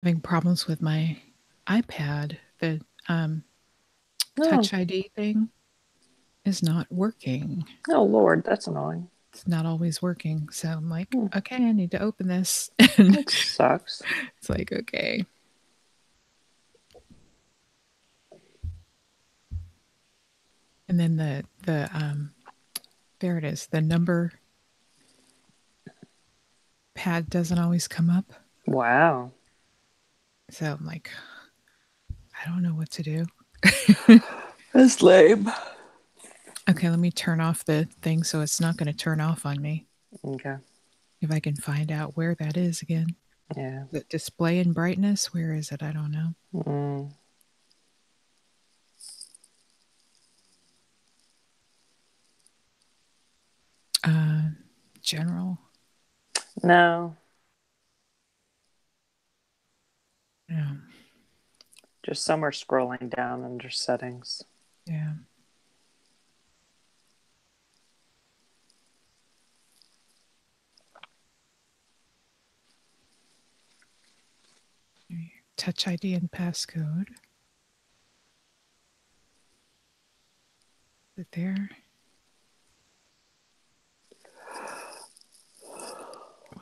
having problems with my iPad. The Oh, Touch ID thing is not working. oh Lord, that's annoying. It's not always working. So I'm like, Hmm, okay, I need to open this. And that sucks. it's like, okay. And then the there it is. The number pad doesn't always come up. Wow. So I'm like, I don't know what to do. That's lame. Okay, let me turn off the thing so it's not going to turn off on me. Okay. If I can find out where that is again. Yeah. The display and brightness, where is it? I don't know. Mm. Uh, General. No, Yeah. just somewhere scrolling down under settings. Yeah. Touch ID and passcode. Is it there?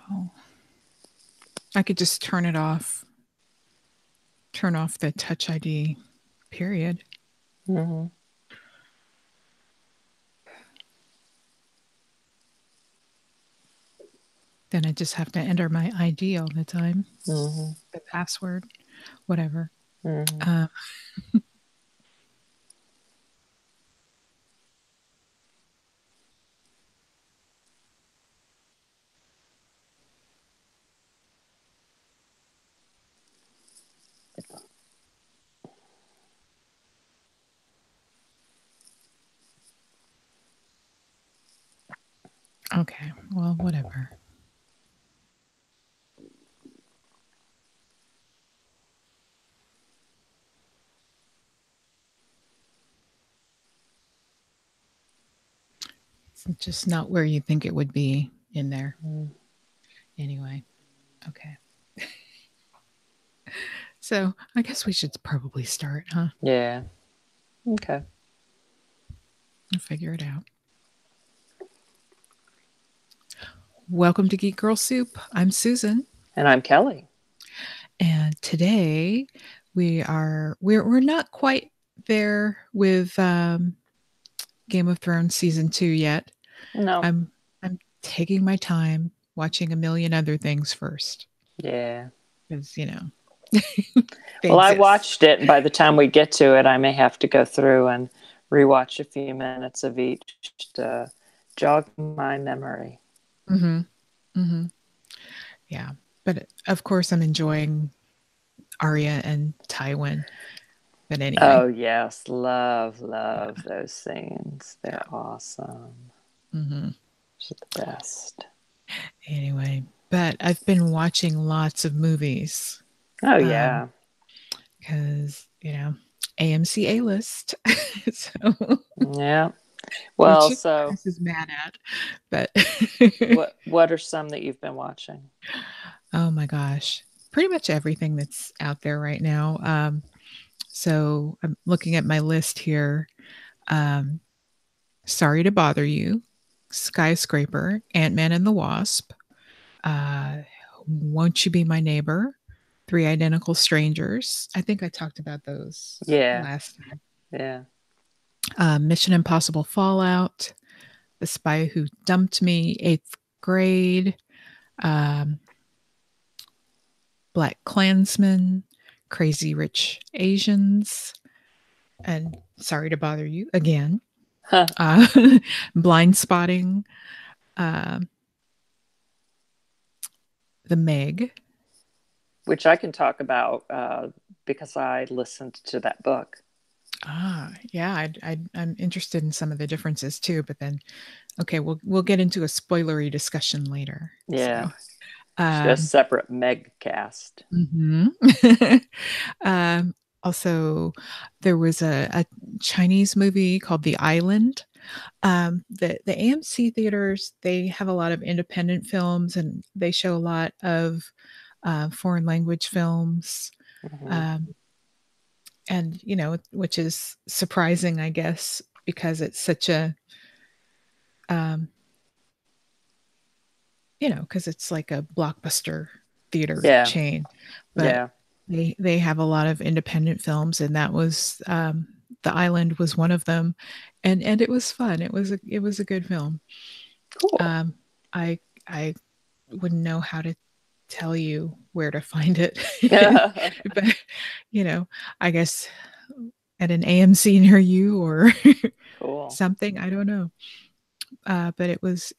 Well, I could just turn it off. Turn off the touch ID, period. Mm-hmm. Then I just have to enter my ID all the time, Mm-hmm. the password, whatever. Mm-hmm. Uh, okay, well, whatever. It's just not where you think it would be in there. Anyway, okay. So I guess we should probably start, huh? Yeah. Okay. And figure it out. Welcome to Geek Girl Soup. I'm Susan, And I'm Kelly. and today we're not quite there with Game of Thrones season 2 yet. No. I'm taking my time watching a million other things first Yeah. because they Well, I exist. watched it, and by the time we get to it, I may have to go through and rewatch a few minutes of each to jog my memory. Mm-hmm. Mm-hmm. Yeah, but of course I'm enjoying Arya and Tywin. But anyway, Oh, yes. Love, love those scenes. They're yeah. awesome. Mm-hmm. She's the best. Anyway, but I've been watching lots of movies Oh, um, yeah. because AMC A list, so Yeah. which Well, so Chris is mad at, but what are some that you've been watching? oh my gosh, pretty much everything that's out there right now. So I'm looking at my list here. Um, Sorry to Bother You, Skyscraper, Ant Man and the Wasp, uh, Won't You Be My Neighbor, Three Identical Strangers. I think I talked about those Yeah. last time. Yeah. Mission Impossible Fallout, The Spy Who Dumped Me, Eighth Grade, um, Black Klansman, Crazy Rich Asians, and Sorry to Bother You again. Huh. Uh, Blind Spotting, uh, The Meg. Which I can talk about because I listened to that book. Yeah, I'm interested in some of the differences too. But then, okay, we'll get into a spoilery discussion later. So, Yeah. Just um, separate Meg cast. mhm. um, also, there was a Chinese movie called The Island. The AMC theaters, they have a lot of independent films, and they show a lot of foreign language films, Hmm. um, and which is surprising, I guess, because it's such a um, because it's like a blockbuster theater Yeah. chain, but Yeah. they have a lot of independent films, and that was The Island was one of them, and it was fun. It was a good film. Cool. Um, I I wouldn't know how to tell you where to find it, but you know, I guess at an AMC near you or Cool. something. I don't know, but it was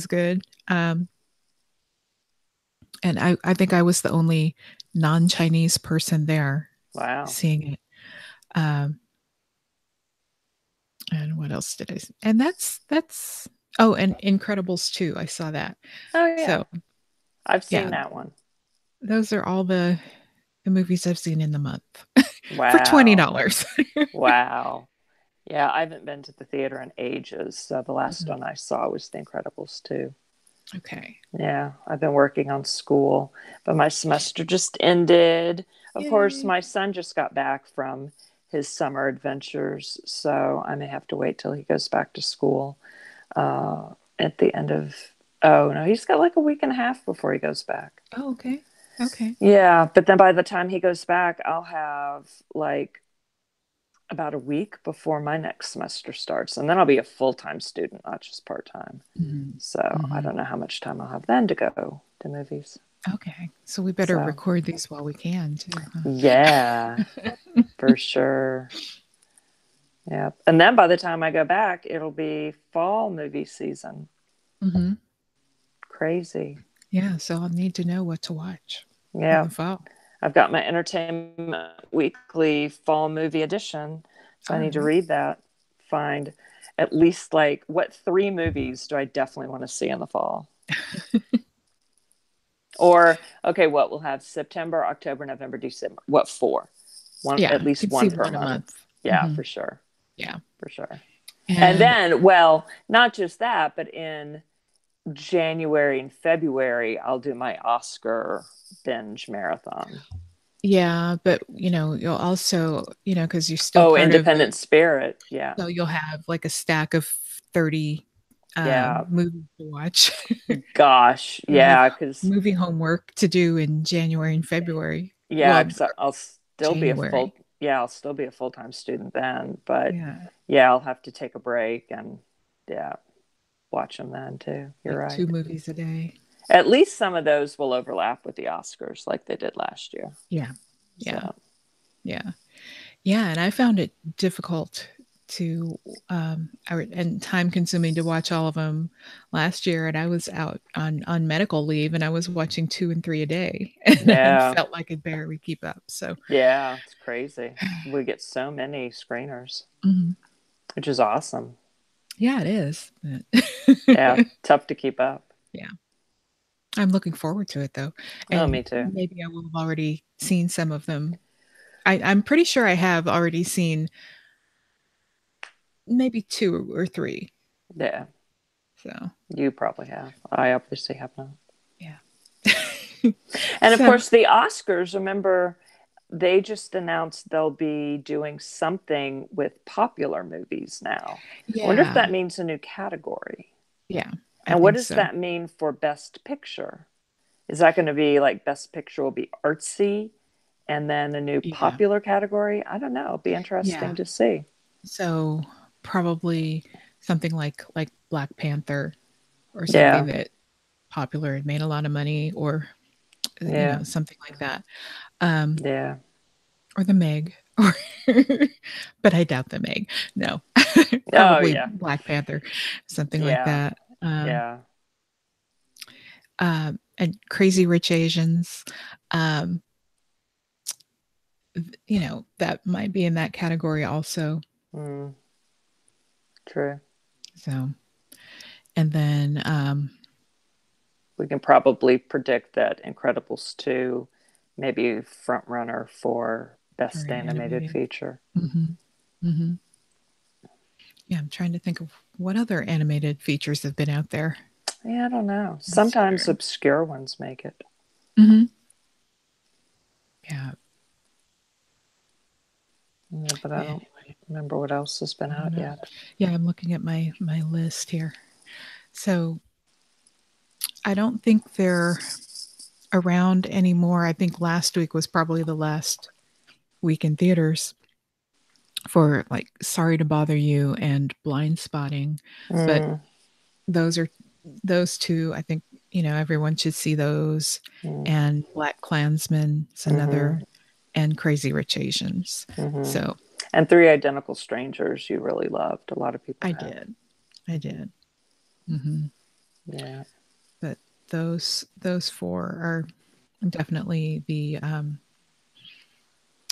good. And I think I was the only non-Chinese person there Wow. seeing it. Um, and what else did I? And that's oh, and Incredibles 2. I saw that. Oh yeah. So I've seen yeah, that one. those are all the movies I've seen in the month for Wow. $20. Wow. Yeah, I haven't been to the theater in ages. So the last Mhm. one I saw was The Incredibles 2. Okay. Yeah, I've been working on school, but my semester just ended. Of course, Yay. my son just got back from his summer adventures, so I may have to wait till he goes back to school at the end of. Oh, no, he's got like a week and a half before he goes back. Oh, okay. Okay. Yeah, but then by the time he goes back, I'll have like about a week before my next semester starts. And then I'll be a full time student, not just part time. Mhm. So I Mhm. don't know how much time I'll have then to go to movies. Okay. So we better So, record these while we can too, yeah, huh? for sure. Yeah. And then by the time I go back, it'll be fall movie season. Mhm. Crazy. Yeah, so I'll need to know what to watch in Yeah. the fall. I've got my Entertainment Weekly fall movie edition. So I All need to right. read that. Find at least like what three movies do I definitely want to see in the fall? Or okay, what we'll have September, October, November, December. What four? One, Yeah, at you least can see one per one a month. month. Yeah, Mhm. for sure. Yeah. For sure. And And then, well, not just that, but in January and February, I'll do my Oscar binge marathon. yeah, but, you'll also, because 'cause you're still Oh, part of Independent Spirit. Yeah. so you'll have, like, a stack of 30, Yeah. movies to watch. Gosh. You'll have Yeah. Because, movie homework to do in January and February. yeah, Well, because I'll still be a January. full, yeah, I'll still be a full time student then. But Yeah, yeah, I'll have to take a break and, yeah, watch them then too. You're like 2 right. movies a day. At least some of those will overlap with the Oscars like they did last year. Yeah, yeah, So, yeah. Yeah, and I found it difficult to, and time consuming to watch all of them last year, and I was out on medical leave, and I was watching 2 and 3 a day, and I yeah. felt like I'd barely keep up, so Yeah. It's crazy. We get so many screeners, Mhm. which is awesome. Yeah, it is, but Yeah. Tough to keep up. yeah. I'm looking forward to it, though, Oh, and me too. maybe I will have already seen some of them. I'm pretty sure I have already seen maybe 2 or 3, Yeah. so, You probably have. I obviously have not. yeah. And of So course, the Oscars, remember, they just announced they'll be doing something with popular movies now. I wonder if yeah, that means a new category. yeah, I And what think does so. that mean for Best Picture? Is that going to be like Best Picture will be artsy and then a new Yeah. popular category? I don't know. It'll be interesting Yeah. to see. So, probably something like Black Panther or something Yeah. that popular and made a lot of money or, Yeah. something like that. Um, Yeah. or The Meg or but I doubt The Meg. No. Oh, Probably yeah. Black Panther, something like Yeah. that. Yeah. And Crazy Rich Asians, um, that might be in that category also. Mm, true. So, and then, We can probably predict that Incredibles 2 may be front runner for for Best Animated animated. Feature. Mhm. Mhm. Yeah, I'm trying to think of what other animated features have been out there Yeah, I don't know. this Sometimes year. obscure ones make it. Mhm. Yeah. Yeah, but I don't Anyway, remember what else has been I don't out know. yet. Yeah, I'm looking at my list here. So, I don't think they're around anymore. I think last week was probably the last week in theaters for, like, Sorry to Bother You and Blind Spotting, but Mm, those are those 2, I think, everyone should see those, mm, and Black Klansman is mm-hmm, another, and Crazy Rich Asians. mm-hmm. So, And Three Identical Strangers you really loved. A lot of people I have. did. I Mm-hmm. did. Mhm. Yeah. But those 4 are definitely the,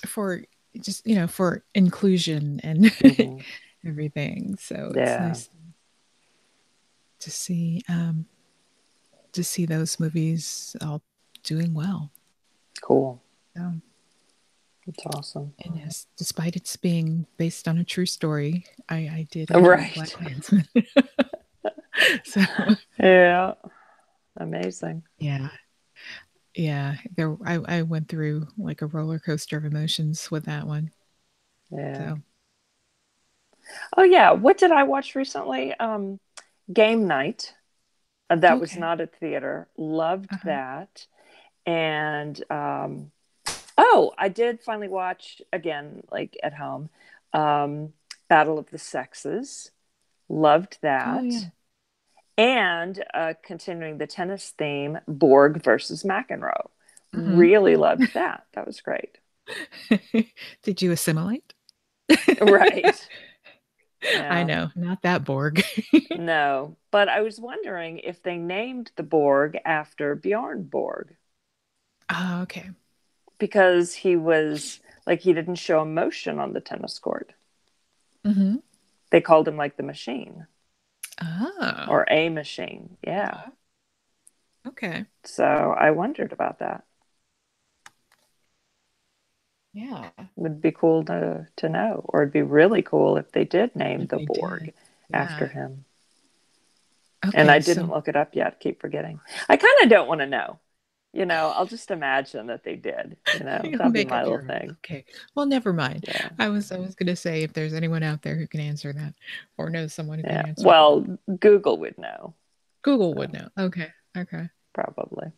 for just, for inclusion and Mm-hmm. everything. So it's Yeah. nice to see, those movies all doing well. Cool. So, That's awesome. and yes, despite its being based on a true story, I did enjoy Black Right. Klansman. So Yeah. Amazing. yeah, yeah, I went through like a roller coaster of emotions with that one. Yeah. So Oh yeah. What did I watch recently? Game Night. That was okay, not at theater. Loved uh-huh. that. And oh, I did finally watch again, like at home, um, Battle of the Sexes. Loved Oh that. yeah. And continuing the tennis theme, Borg versus McEnroe. Hmm. Really loved that. That was great. Did you assimilate? Right. I Yeah. know, not that Borg. No, but I was wondering if they named the Borg after Bjorn Borg Oh, okay. because he was like he didn't show emotion on the tennis court. Hmm. They called him like the machine Oh, or a machine. Yeah. uh-huh. Okay. So I wondered about that. Yeah. Would be cool to know, or it'd be really cool if they did name If the they did. Borg after Yeah. him. And I Okay. didn't So look it up yet. Keep forgetting. I kind of don't want to know. I'll just imagine that they did. you'll That'll be make my up little your own. thing. Okay. Well, never mind. Yeah. I was gonna say if there's anyone out there who can answer that or knows someone who can Yeah. answer that. Well, Google would know. Google would So know. Okay. Okay. probably.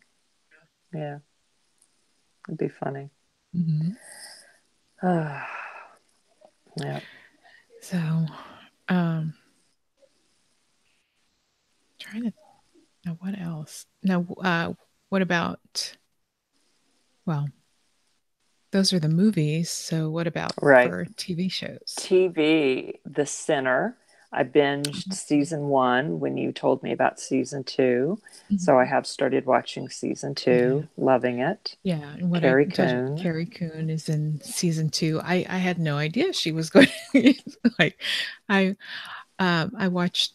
Yeah. It'd be funny. Hmm. Yeah. So, um, trying to know what else. Now, what about? Well, those are the movies. So, what about Right. for TV shows? TV, The Sinner. I binged season one when you told me about season two. So I Mhm. have started watching season Yeah. two, loving it. Yeah, and what I Carrie judge Coon. Carrie Coon is in season 2. I had no idea she was going like, I, I watched,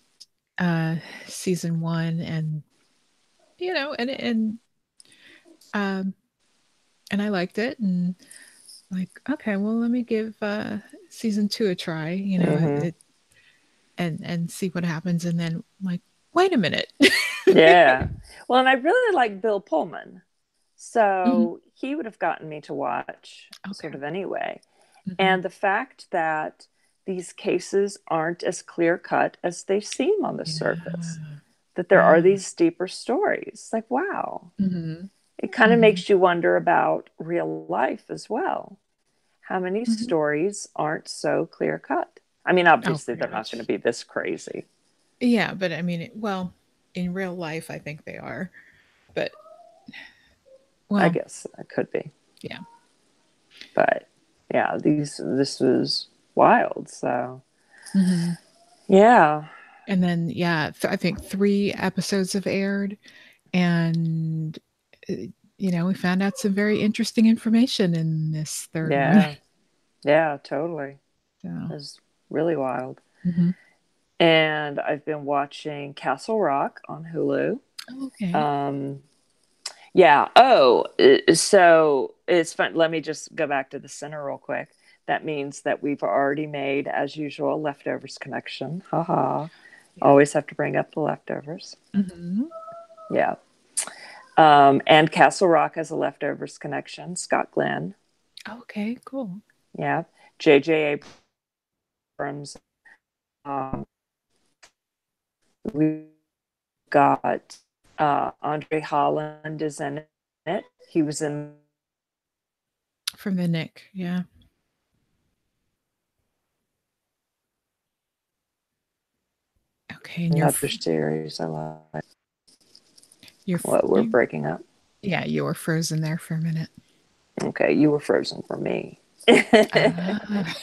uh, season 1 and, um, and I liked it and, like, "Okay, well, let me give, season 2 a try," Mm-hmm. it and see what happens, and then, like, "Wait a minute." Yeah. Well, and I really like Bill Pullman. Mhm. So he would have gotten me to watch sort Okay. of anyway. Mhm. And the fact that these cases aren't as clear cut as they seem on the surface, Yeah. that there are Yeah. these deeper stories. Like, wow. Mhm. It kind of Mhm. makes you wonder about real life as well. How many Mhm. stories aren't so clear cut? I mean, Oh, obviously, pretty they're not going to much. be this crazy. Yeah, but I mean, well, in real life, I think they are. But I well, guess it could be. yeah. But yeah, this was wild. So Hmm. yeah, And then yeah, I think 3 episodes have aired, and uh, we found out some very interesting information in this third one. yeah, yeah, totally. It So, was really wild. mhm. And I've been watching Castle Rock on Hulu. Okay. Um, yeah. Oh, so it's fun. Let me just go back to the center real quick. That means that we've already made, as usual, leftovers connection. Haha. Yeah. Always have to bring up the leftovers. Hmm. Yeah. And Castle Rock has a leftovers connection. Scott Glenn. Okay, cool. Yeah. J.J. Abrams. Um, we got Andre Holland is in it. He was in From the Nick, yeah. Okay, and another series. I like. What, we're you breaking up. yeah, you were frozen there for a minute. Okay, you were frozen for me. Ah.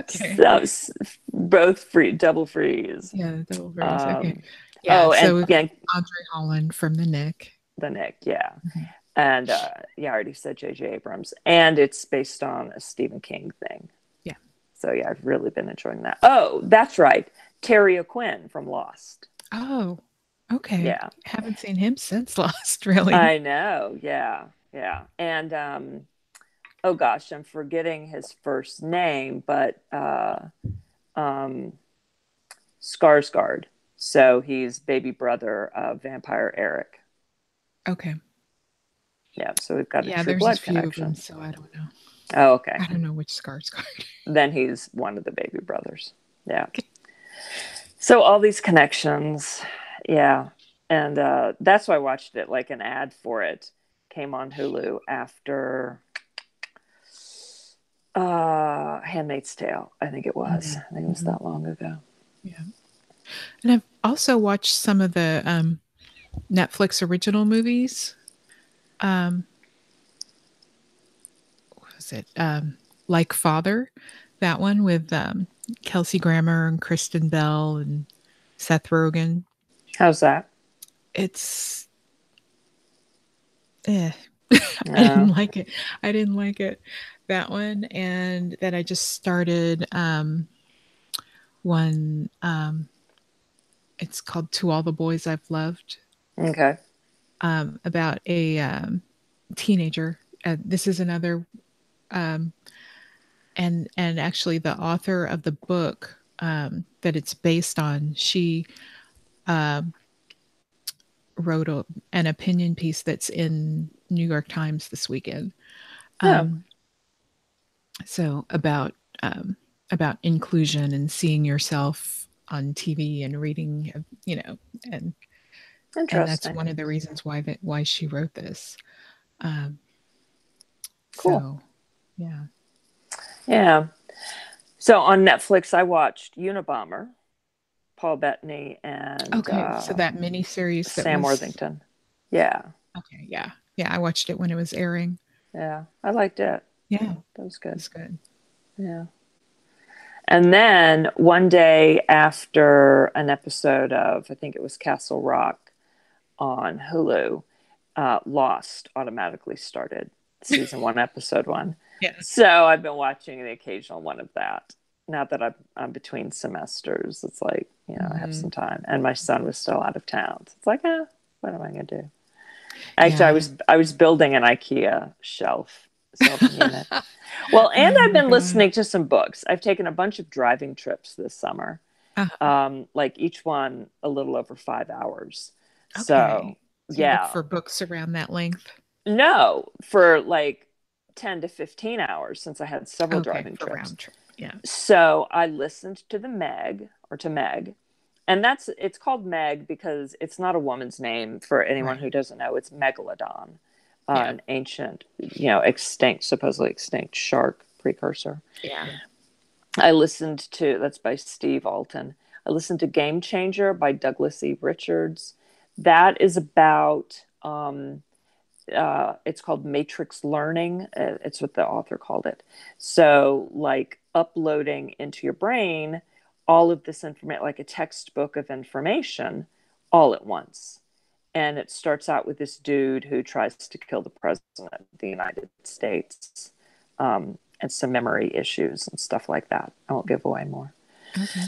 Okay. So both free, double freeze. Yeah, the double freeze. Okay. Um, Yeah, oh, and so we've yeah, got Andre Holland from the Nick. the Nick, yeah, Mhm. and yeah, I already said J.J. Abrams, and it's based on a Stephen King thing. Yeah. So yeah, I've really been enjoying that. Oh, that's right, Terry O'Quinn from Lost. Oh, okay. Yeah, Haven't seen him since Lost, really. I know. Yeah, yeah, and oh gosh, I'm forgetting his first name, but um, Skarsgård. So he's baby brother of Vampire Eric. Okay. Yeah, so we've got a Yeah, True there's a Blood few of them, connection. so I don't know. Oh, okay. I don't know which Scar's guard. Then he's one of the baby brothers. Yeah. So all these connections. Yeah. And that's why I watched it. Like an ad for it came on Hulu after Handmaid's Tale. I think it was. Mhm, I think it was mhm. that long ago. Yeah. And I've also watched some of the Netflix original movies. Um, what was it? Like Father, that one with Kelsey Grammer and Kristen Bell and Seth Rogen. How's that? It's eh. I didn't No. like it. I didn't like it. That one. And then I just started one it's called To All the Boys I've Loved, Okay. about a teenager. This is another and actually the author of the book that it's based on, she um, wrote an opinion piece that's in New York Times this weekend. Oh, Um, so about inclusion and seeing yourself on TV and reading, and that's interesting. one of the reasons why she wrote this. Um, Cool. so yeah. Yeah. So on Netflix, I watched Unabomber, Paul Bettany, and Okay, so that mini series that Sam was Worthington. Yeah. okay, yeah, yeah, I watched it when it was airing. Yeah. I liked it. Yeah, That was good. it's good. Yeah. And then one day after an episode of, I think it was Castle Rock on Hulu, Lost automatically started season one, episode one. Yeah. So I've been watching the occasional one of that. Now that I'm between semesters, it's like, I have Mhm. some time. And my son was still out of town. So it's like, what am I going to do? Actually, I Yeah. was I was building an IKEA shelving unit. Well, and Oh I've my been god. listening to some books. I've taken a bunch of driving trips this summer, Uh, like each one a little over 5 hours. So, okay. So you look yeah, for books around that length? no, for like 10 to 15 hours since I had several Okay, driving for trips. round trip. Yeah. So I listened to the Meg or to Meg, and it's called Meg because it's not a woman's name for anyone Right. who doesn't know. It's Megalodon, Yeah. an ancient, extinct, supposedly extinct shark precursor. Yeah. I listened to that's by Steve Alton. I listened to Game Changer by Douglas E. Richards. That is about it's called matrix learning. It's what the author called it. So, like uploading into your brain all of this information, like a textbook of information, all at once. And it starts out with this dude who tries to kill the president of the United States, and some memory issues and stuff like that. I won't give away more. Okay.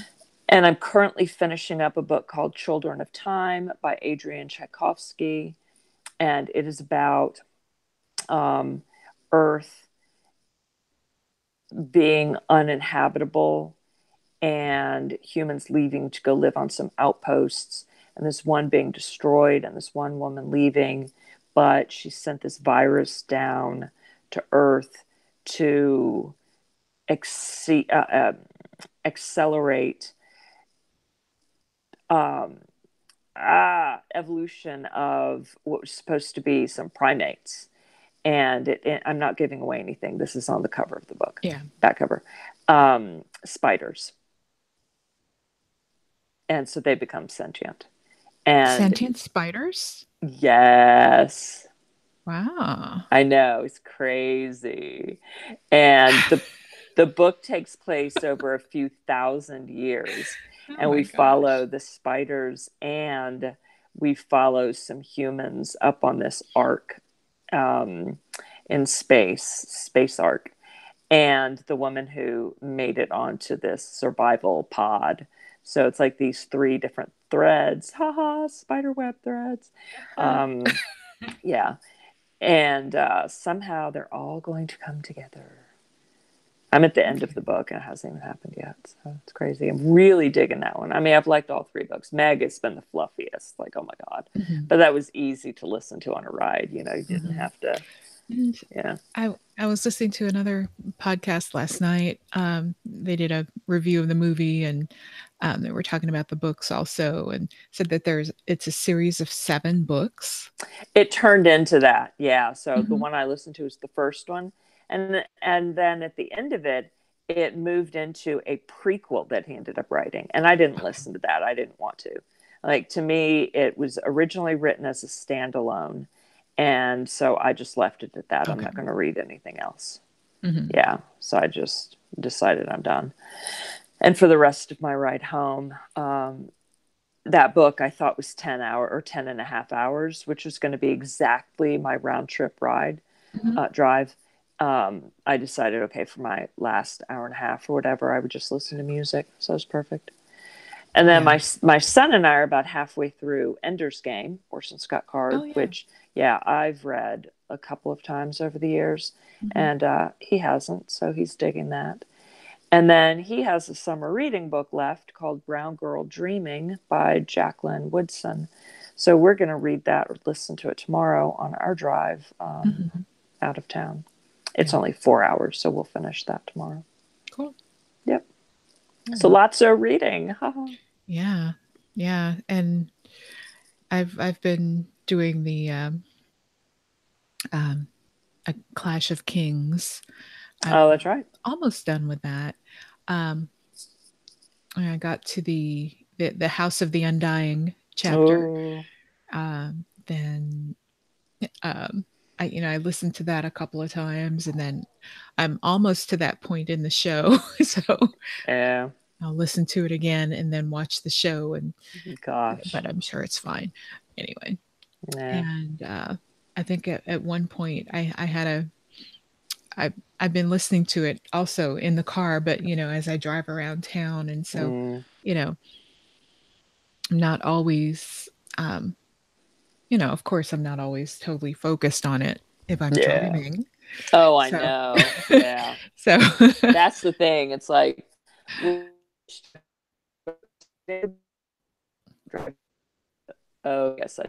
And I'm currently finishing up a book called Children of Time by Adrian Tchaikovsky. And it is about um, Earth being uninhabitable and humans leaving to go live on some outposts. and this one being destroyed and this one woman leaving, but she sent this virus down to Earth to accelerate um, evolution of what was supposed to be some primates. And I'm not giving away anything. This is on the cover of the book, Yeah. back cover. Spiders. And so they become sentient. And Sentient spiders? yes, Wow. I know, it's crazy. And the book takes place over a few thousand years, Oh and we my gosh. follow the spiders, and we follow some humans up on this ark, um, in space ark, and the woman who made it onto this survival pod. So it's like these three different threads, haha, spider web threads. Um, yeah, and somehow they're all going to come together. I'm at the end of Okay. the book and it hasn't even happened yet. So it's crazy. I'm really digging that one. I mean, I've liked all three books. Meg has been the fluffiest. Like, oh my God. Mhm. But that was easy to listen to on a ride. You know, you didn't Mhm. have to, And yeah. I was listening to another podcast last night. They did a review of the movie, and they were talking about the books also, and said that it's a series of 7 books. It turned into that. Yeah. So the Mhm. one I listened to was the first one. And then at the end of it, it moved into a prequel that he ended up writing. And I didn't Okay. listen to that. I didn't want to. Like, to me, it was originally written as a standalone. And so I just left it at that. I'm Okay. not going to read anything else. Mhm. Yeah. So I just decided I'm done. And for the rest of my ride home, that book I thought was 10 and a half hours, which was going to be exactly my round trip Mhm. drive. I decided, okay, for my last hour and a half or whatever, I would just listen to music. So it was perfect. And then Yeah. my son and I are about halfway through Ender's Game, Orson Scott Oh, Card, yeah. which, yeah, I've read a couple of times over the years, Mhm. and he hasn't, so he's digging that. And then he has a summer reading book left called Brown Girl Dreaming by Jacqueline Woodson. So we're going to read that or listen to it tomorrow on our drive Mhm. out of town. It's Yeah. only 4 hours, so we'll finish that tomorrow. Cool. Yep. So Oh. lots of reading. Yeah. Yeah, and I've been doing the, um, A Clash of Kings. I'm Oh, that's right. almost done with that. Um, I got to the House of the Undying chapter. Oh, Then, um, I listened to that a couple of times, and then I'm almost to that point in the show, so yeah. I'll listen to it again and then watch the show, and Gosh. but I'm sure it's fine. Anyway, Yeah. and, I think at one point I had a I I've been listening to it also in the car, but, as I drive around town, and so, Mm, you know, I'm not always, um, of course, I'm not always totally focused on it if I'm yeah. driving. Oh, I So know. Yeah. so That's the thing. It's like, oh, yes, I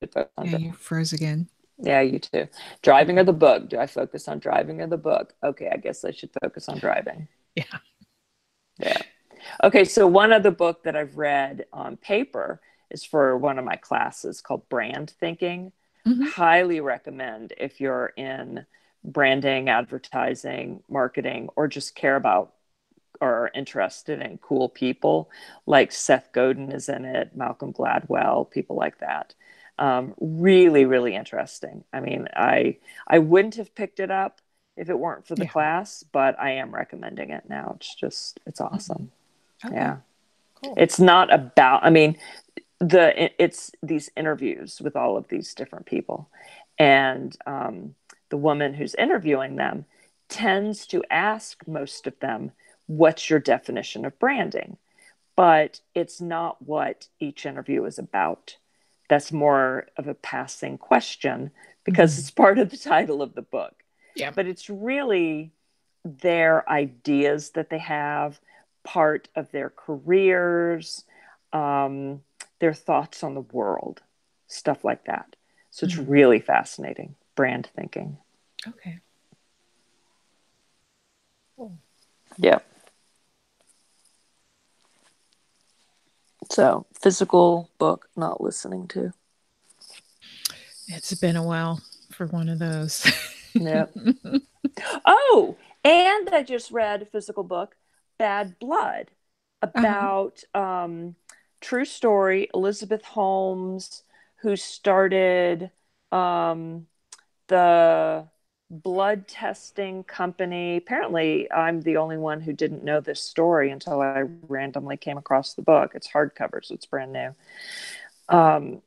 should focus on Yeah, you driving. froze again. Yeah, you too. Driving or Okay. the book? Do I focus on driving or the book? Okay, I guess I should focus on driving. Yeah. Yeah. Okay, so one other book that I've read on paper is for one of my classes called Brand Thinking. Mhm. Highly recommend if you're in branding, advertising, marketing, or just care about or are interested in cool people. Like Seth Godin is in it, Malcolm Gladwell, people like that. Really, really interesting. I mean, I wouldn't have picked it up if it weren't for the Yeah. class, but I am recommending it now. It's Mhm. awesome. Okay, Yeah. cool. It's not about, I mean, it's these interviews with all of these different people. And the woman who's interviewing them tends to ask most of them, what's your definition of branding? But it's not what each interview is about. That's more of a passing question because Mhm. it's part of the title of the book. Yeah. But it's really their ideas that they have, part of their careers, um, their thoughts on the world, stuff like that. So it's Mhm. really fascinating, brand thinking. Okay. Cool. Yeah. So physical book, not listening to. It's been a while for one of those. Yep. Oh, and I just read a physical book, Bad Blood, Uh-huh. about true story, Elizabeth Holmes, who started um, the blood testing company. Apparently, I'm the only one who didn't know this story until I randomly came across the book. It's hardcover, so it's brand new. Um,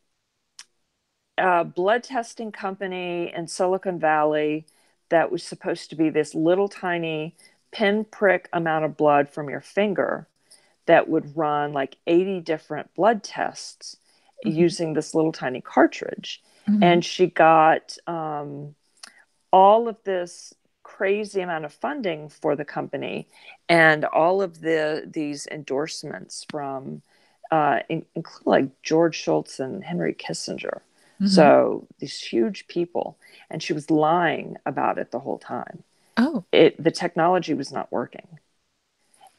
a blood testing company in Silicon Valley that was supposed to be this little tiny pinprick amount of blood from your finger that would run like 80 different blood tests Mhm. using this little tiny cartridge. Mhm. And she got all of this crazy amount of funding for the company and all of these endorsements from including like George Shultz and Henry Kissinger. Mhm. So these huge people, and she was lying about it the whole time. Oh, The technology was not working,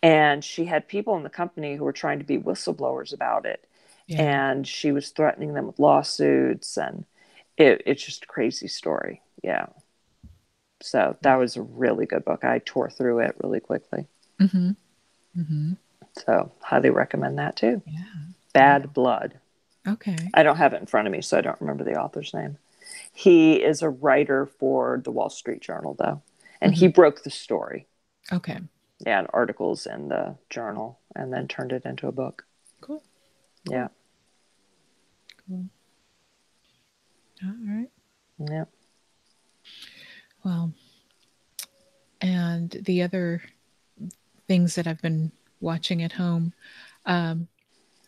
and she had people in the company who were trying to be whistleblowers about it, yeah. and she was threatening them with lawsuits, and it's just a crazy story. Yeah. So that was a really good book. I tore through it really quickly. Mhm. Mhm. So highly recommend that too. Yeah. Bad Wow. Blood. Okay. I don't have it in front of me, so I don't remember the author's name. He is a writer for the Wall Street Journal, though, and he Mhm. broke the story. Okay. Yeah, in articles in the journal, and then turned it into a book. Cool. Yeah, Cool. Cool. All right. yeah. Well, and the other things that I've been watching at home, um,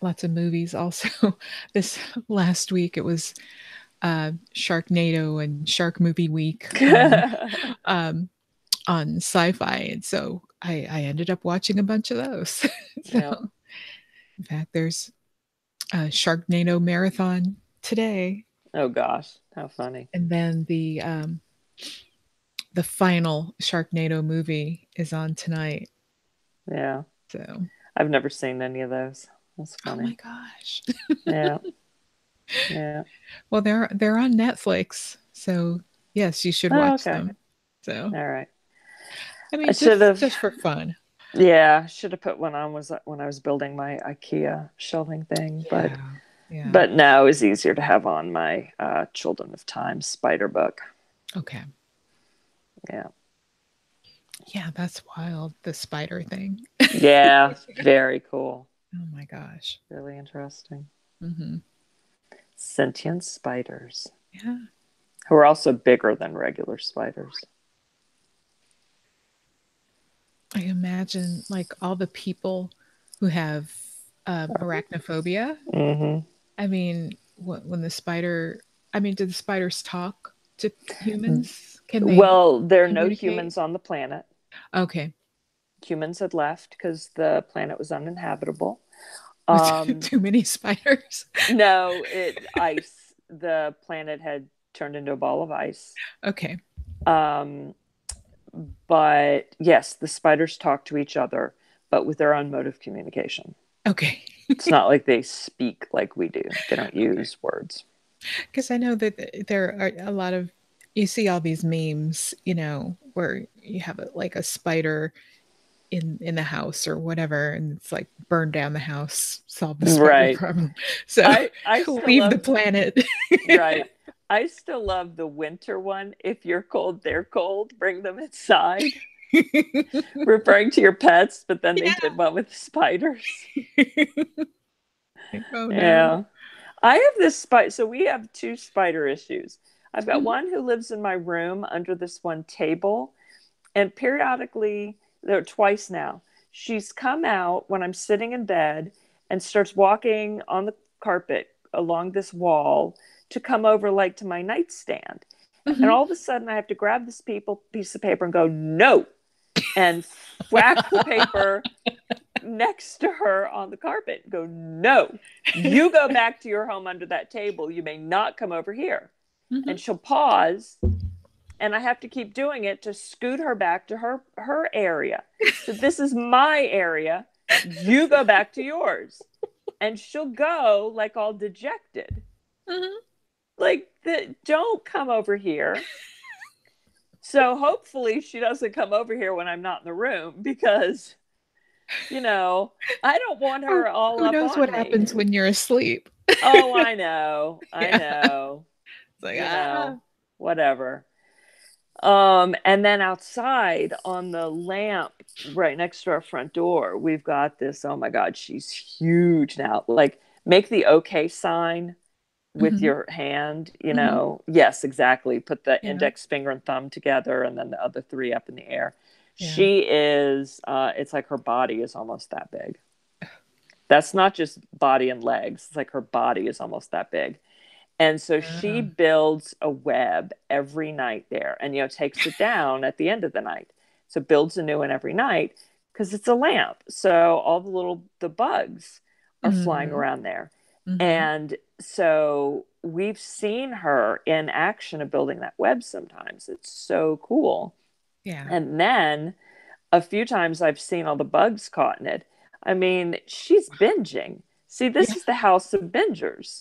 lots of movies also. This last week it was Sharknado and Shark Movie Week um, on Sci-Fi, and so I ended up watching a bunch of those. So, Yeah. in fact, there's a Sharknado marathon today, Oh gosh, how funny. and then the final Sharknado movie is on tonight. Yeah, So, I've never seen any of those. That's oh my funny. gosh. Yeah, yeah. Well, they're on Netflix, so yes, you should Oh, watch okay. them. So, All right. I I mean, should just have. just for fun. Yeah, should have put one on was when I was building my IKEA shelving thing, but Yeah, yeah. but now it's easier to have on my Children of Time spider book. Okay. Yeah, Yeah, that's wild. The spider thing. yeah, very cool, Oh my gosh. really interesting. Hmm. Sentient spiders Yeah. who are also bigger than regular spiders. I imagine like all the people who have arachnophobia. Mm-hmm. I mean, when the spider, I mean, do the spiders talk to humans? Can they Well, there are no communicate? humans on the planet. Okay. Humans had left because the planet was uninhabitable. Was Um, too many spiders? no, it ice. The planet had turned into a ball of ice. Okay. Um, but yes, the spiders talk to each other, but with their own mode of communication. Okay. It's not like they speak like we do. They don't Okay. use words. Because I know that there are a lot of, you see all these memes, where you have like a spider in the house or whatever, and it's like burn down the house, solve the spider Right. problem. So I still leave the love planet. right. I still love the winter one. If you're cold, they're cold. Bring them inside. Referring to your pets, but then they Yeah. did one with the spiders. Oh no. Yeah. I have this spider. So we have two spider issues. I've got Mhm. one who lives in my room under this one table, and periodically, there twice now, she's come out when I'm sitting in bed and starts walking on the carpet along this wall to come over like to my nightstand. And Mhm. all of a sudden I have to grab piece of paper and go, no, and whack the paper next to her on the carpet and go, no, you go back to your home under that table. You may not come over here. Mhm. And she'll pause, and I have to keep doing it to scoot her back to her area. So this is my area. You go back to yours. And she'll go like all dejected. Mhm. Like, don't come over here. So hopefully she doesn't come over here when I'm not in the room, because, I don't want Who her all who up knows on what me. happens when you're asleep? Oh, I know. I Yeah. know. It's like, ah. Whatever. And then outside on the lamp right next to our front door, we've got this. Oh my God, she's huge now. Like, make the okay sign with Mhm. your hand, Mhm. Yes, exactly. Put the Yeah. index finger and thumb together and then the other three up in the air. Yeah. She is, it's like her body is almost that big. That's not just body and legs. It's like her body is almost that big. And so she Yeah. builds a web every night there and, takes it down at the end of the night. So builds a new one every night because it's a lamp. So all the bugs are flying Mhm. around there. Mhm. And so we've seen her in action of building that web sometimes. It's so cool. Yeah. And then a few times I've seen all the bugs caught in it. I mean, she's binging. See, this Yeah. is the house of bingers.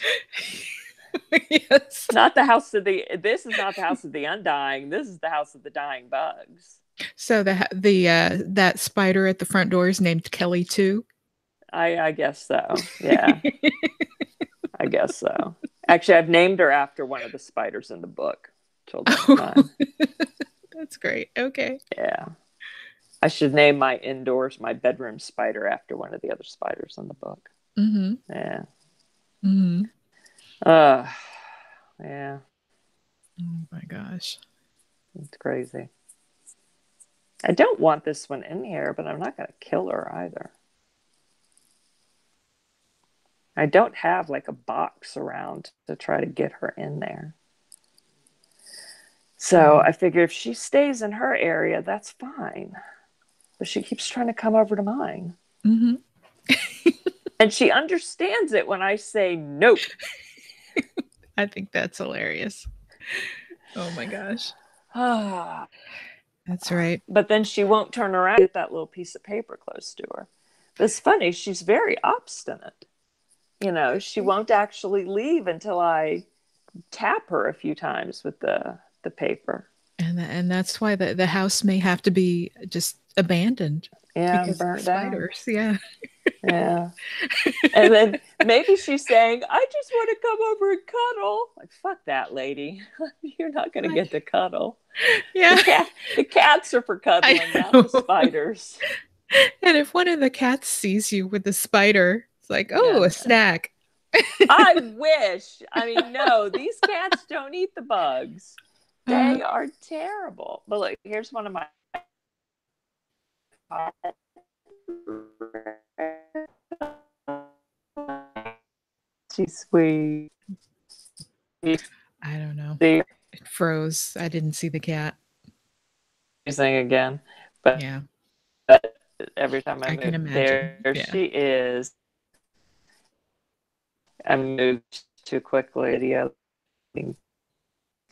Yes. This is not the house of the undying. This is the house of the dying bugs. So that spider at the front door is named Kelly too? I guess so. Yeah, I guess so. Actually, I've named her after one of the spiders in the book, Children of Oh, Time. that's great. Okay. Yeah. I should name my bedroom spider after one of the other spiders in the book. Mhm. Yeah. Mhm. Uh yeah, Oh my gosh. it's crazy. I don't want this one in here, but I'm not gonna kill her either. I don't have like a box around to try to get her in there. So Yeah. I figure if she stays in her area, that's fine. But she keeps trying to come over to mine. Mhm. And she understands it when I say nope. I think that's hilarious. Oh my gosh. Ah. That's right. But then she won't turn around and get that little piece of paper close to her. But it's funny, she's very obstinate. She won't actually leave until I tap her a few times with the paper. And that's why the house may have to be just abandoned Yeah, because of the burnt down. spiders. Yeah. Yeah. And then maybe she's saying, I just want to come over and cuddle. Like, fuck that, lady. You're not going to Like, get to cuddle. The yeah. cat, the cats are for I cuddling, not the know. spiders. And if one of the cats sees you with the spider, it's like, oh, Yeah. a snack. I wish. I mean, no, these cats don't eat the bugs. Uh, They are terrible. But look, here's one of my. She's sweet. I don't know. See, It froze. I didn't see the cat. thing again. But Yeah, every time I I can move, imagine. there Yeah. she is. I moved too quickly.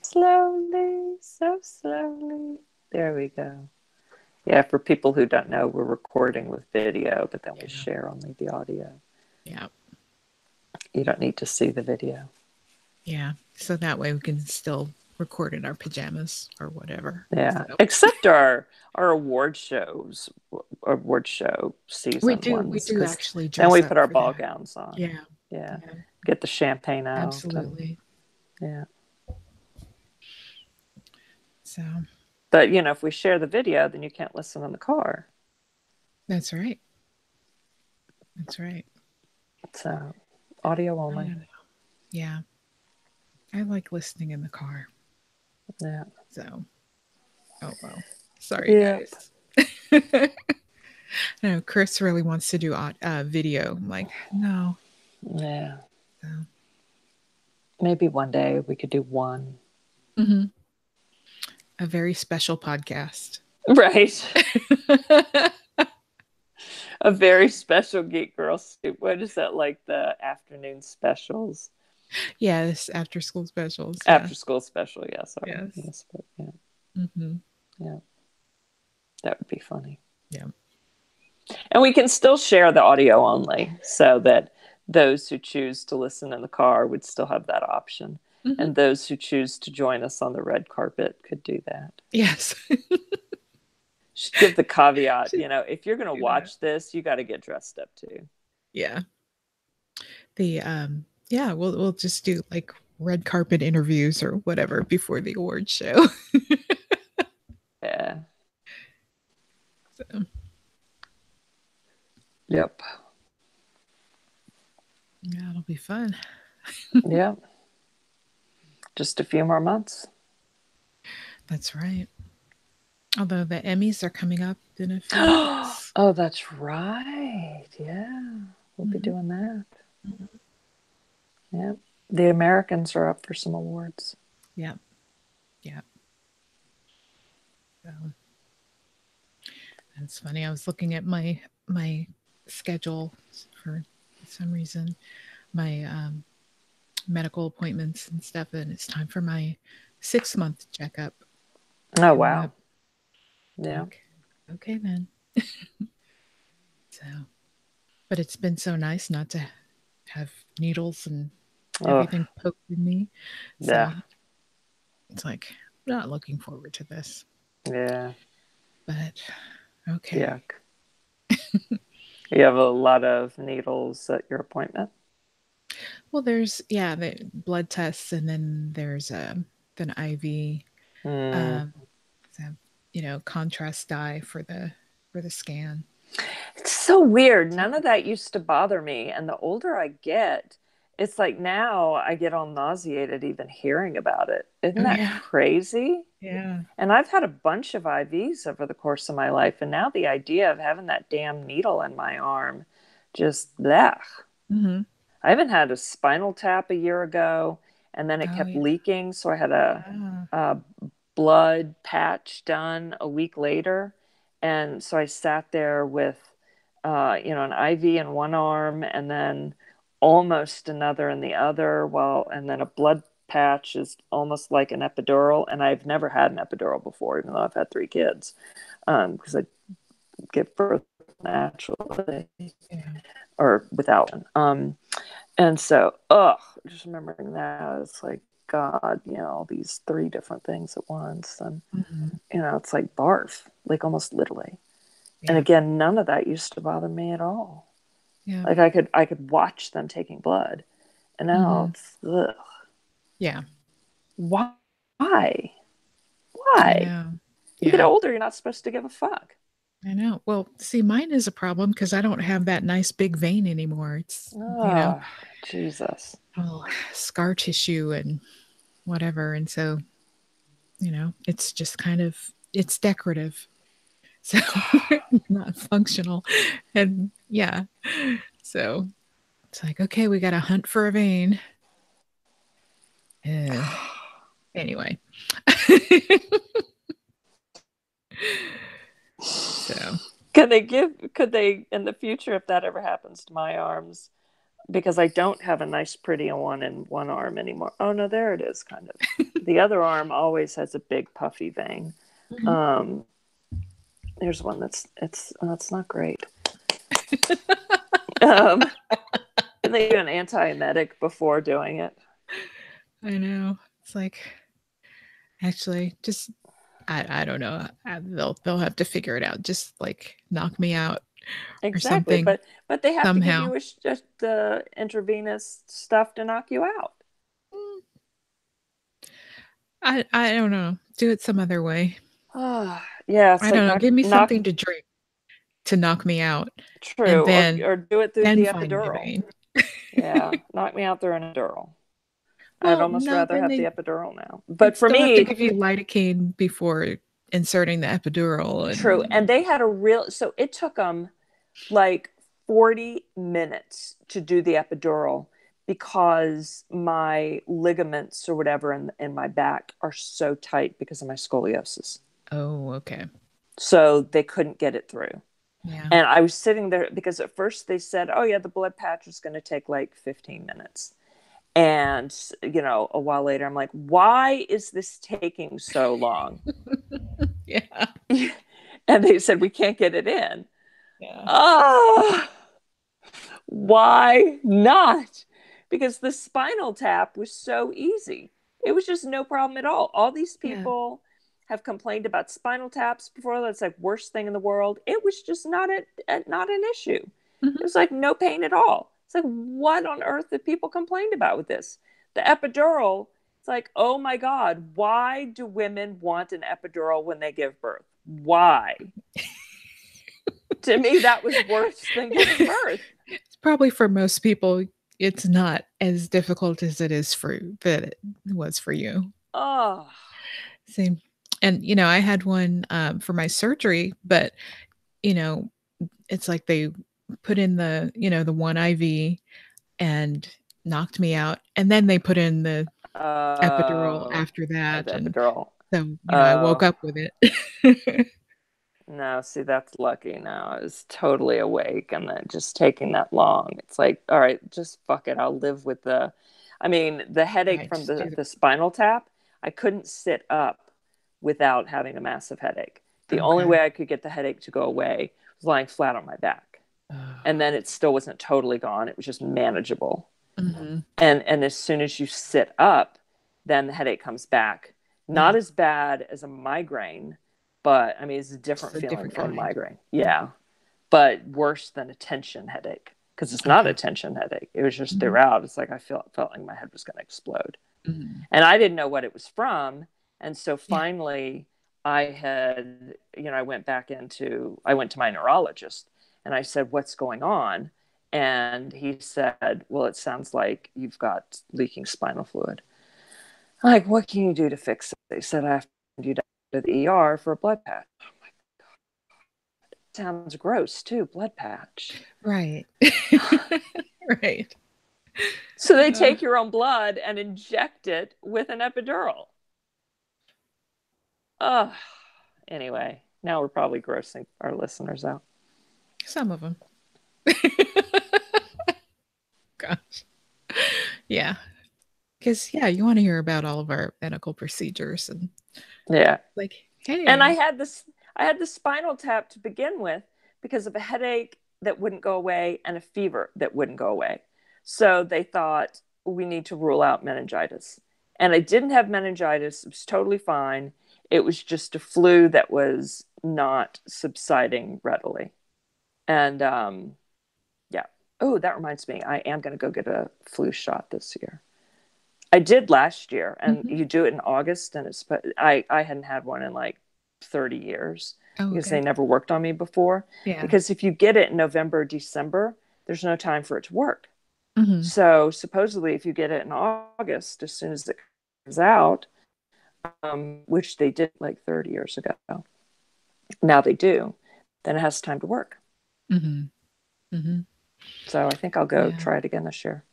Slowly, so slowly. There we go. Yeah, for people who don't know, we're recording with video, but then we Yeah. share only the audio. Yeah. You don't need to see the video. Yeah. So that way we can still record in our pajamas or whatever. Yeah, So except our award show season we ones, do because actually then dress we up put our for ball that. gowns on. Yeah. Yeah, Yeah. get the champagne out, and Absolutely. yeah. So But if we share the video, then you can't listen in the car. that's right. That's right. So audio I only. don't know. Yeah. I like listening in the car. Yeah. So, oh well. Sorry, Yep. guys. No, Chris really wants to do video. I'm like, no. Yeah. So, Maybe one day we could do one. mhm. A very special podcast. Right. A very special Geek Girl soup. What is that, like the afternoon specials? Yes, after school specials. Yeah. After school special, yeah, sorry. Yes. Yes, but yeah, Mhm. yeah, that would be funny. Yeah. And we can still share the audio only so that those who choose to listen in the car would still have that option. Mhm. And those who choose to join us on the red carpet could do that. Yes. Should give the caveat, Should if you're going to do that. watch this, you got to get dressed up too. Yeah. The yeah, we'll just do like red carpet interviews or whatever before the awards show. Yeah. So, Yep. yeah, it'll be fun. Yeah. Just a few more months. That's right. Although the Emmys are coming up in a few weeks. Oh, that's right. Yeah. We'll be Mhm. doing that. Yeah. The Americans are up for some awards. Yeah. Yeah. So that's funny. I was looking at my schedule for some reason, my medical appointments and stuff, and it's time for my 6 month checkup Oh, coming wow. up. Yeah. Like, okay then. So, but it's been so nice not to have needles and Oh, everything poked in me. So yeah. it's like not looking forward to this. Yeah. But okay. Yuck. You have a lot of needles at your appointment? Well, there's yeah, the blood tests, and then there's an IV, Mm. um, so, contrast dye for the scan. It's so weird. So, None of that used to bother me. And the older I get, it's like now I get all nauseated even hearing about it. Isn't oh that yeah, crazy? yeah. And I've had a bunch of IVs over the course of my life. And now the idea of having that damn needle in my arm, just blech. Hmm. I even had a spinal tap a year ago, and then it Oh kept yeah. leaking. So I had Ah. a blood patch done a week later. And so I sat there with, an IV in one arm and then almost another in the other. Well, and then a blood patch is almost like an epidural. And I've never had an epidural before, even though I've had three kids, because I give birth naturally Yeah. or without one. And so, just remembering that, it's like, God, all these three different things at once. And, Hmm. it's like barf, like almost literally. And Yeah. again, none of that used to bother me at all. Yeah. Like I could watch them taking blood. And now Hmm. it's, ugh. Yeah. Why? I Why? know. You get Yeah. older, you're not supposed to give a fuck. I know. Well, see, mine is a problem because I don't have that nice big vein anymore. It's, Oh, Jesus. all scar tissue and whatever. And so, it's just kind of it's decorative. So not functional. And yeah. So it's like, okay, we got to hunt for a vein. Uh, anyway. So, Could they in the future, if that ever happens to my arms, because I don't have a nice pretty one in one arm anymore. Oh no, there it is, kind of. The other arm always has a big puffy vein. mhm. Um, There's one that's not great. Um, and they do an antiemetic before doing it. I know. It's like actually just I don't know. They'll have to figure it out. Just like knock me out or Exactly, something but they have to give somehow. you just the intravenous stuff to knock you out. Mm, I don't know. Do it some other way. Yeah, it's I like don't know. Give me knock something to drink to knock me out, and true, then or do it through then the find my epidural. vein. Yeah, knock me out through an epidural. I'd Well, almost no, rather then have the epidural now. they'd But for still have to me, give you lidocaine before inserting the epidural, true. and And they had so it took them like 40 minutes to do the epidural because my ligaments or whatever in my back are so tight because of my scoliosis. oh, okay. So they couldn't get it through. Yeah. And I was sitting there because at first they said, oh, yeah, the blood patch is going to take like 15 minutes. And, a while later, I'm like, why is this taking so long? Yeah. And they said, we can't get it in. Yeah. Oh, why not? Because the spinal tap was so easy. It was just no problem at all. All these Yeah. people have complained about spinal taps before. That's like worst thing in the world. It was just not an issue. It Mhm. was like no pain at all. It's like what on earth did people complained about with this? The epidural. It's like, oh my God, why do women want an epidural when they give birth? Why? To me, that was worse than giving birth. It's probably for most people, it's not as difficult as it is for that it was for you. Oh, Same. And, I had one, for my surgery, but, you know, it's like they put in the one IV and knocked me out, and then they put in the epidural oh, after the that, and epidural. so, I woke Oh, up with it. no, see, that's lucky now. I was totally awake and then just taking that long. It's like, all right, just fuck it. I'll live with I mean, the headache Right, from just do the spinal tap, I couldn't sit up without having a massive headache. The only okay. way I could get the headache to go away was lying flat on my back. And then it still wasn't totally gone. It was just manageable. Mhm. And as soon as you sit up, then the headache comes back. Yeah, Not as bad as a migraine, but I mean it's a just different a feeling different from a kind. migraine. Mhm. Yeah, but worse than a tension headache because it's not a Okay. tension headache. It was just Mhm, throughout. It's like I felt like my head was going to explode, mhm. and I didn't know what it was from. And so Yeah. finally, I went to my neurologist and I said, "What's going on?" And he said, "Well, it sounds like you've got leaking spinal fluid." I'm like, what can you do to fix it? They said, I have to send you down to the ER for a blood patch. Sounds gross too, blood patch. Right. Right. So they Uh, take your own blood and inject it with an epidural. Oh, anyway, now we're probably grossing our listeners out. some of them. Gosh. Yeah. Because yeah, you wanna hear about all of our medical procedures and Yeah. like, And "Hey." I had the spinal tap to begin with because of a headache that wouldn't go away and a fever that wouldn't go away. So they thought we need to rule out meningitis. And I didn't have meningitis. It was totally fine. It was just a flu that was not subsiding readily. And yeah. Oh, that reminds me. I am going to go get a flu shot this year. I did last year, and Mhm. you do it in August, and I hadn't had one in like 30 years Oh, because they okay. never worked on me before. Yeah. Because if you get it in November, December, there's no time for it to work. Mhm. So supposedly, if you get it in August, as soon as it comes out, which they did like 30 years ago, now they do, then it has time to work. Mhm. Mhm. So I think I'll go Yeah. try it again this year.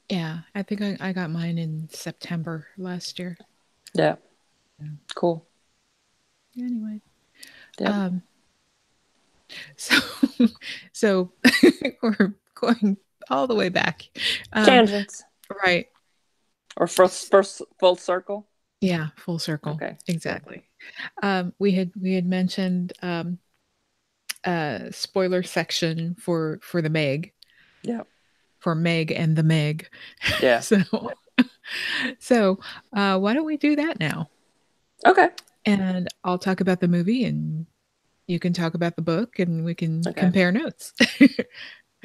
Yeah. I think I got mine in September last year. Yeah, Yeah. cool. Anyway, Yep. um, so so we're going all the way back. Um, Tangents right. or first full circle. Yeah, full circle. Okay, good. Exactly. We had mentioned, spoiler section for the Meg, Yep. for Meg and the Meg. Yeah. So so, why don't we do that now? Okay. And I'll talk about the movie, and you can talk about the book, and we can Okay. compare notes.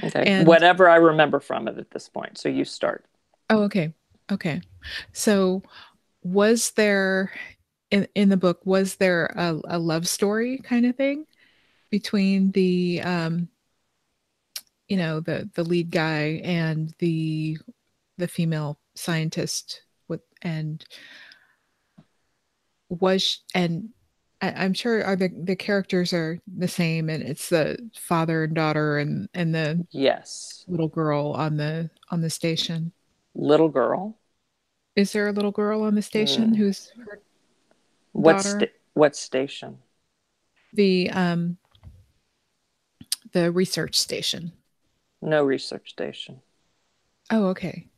Okay. And Whatever I remember from it at this point. So you start. oh, okay. Okay. So, was there in the book, was there a love story kinda thing between the lead guy and the female scientist with and was and I'm sure are the characters are the same, and it's the father and daughter and the Yes. little girl on the station. Little girl. Is there a little girl on the station Mm. who's her daughter? What station? The, The research station. No research station. Oh, okay.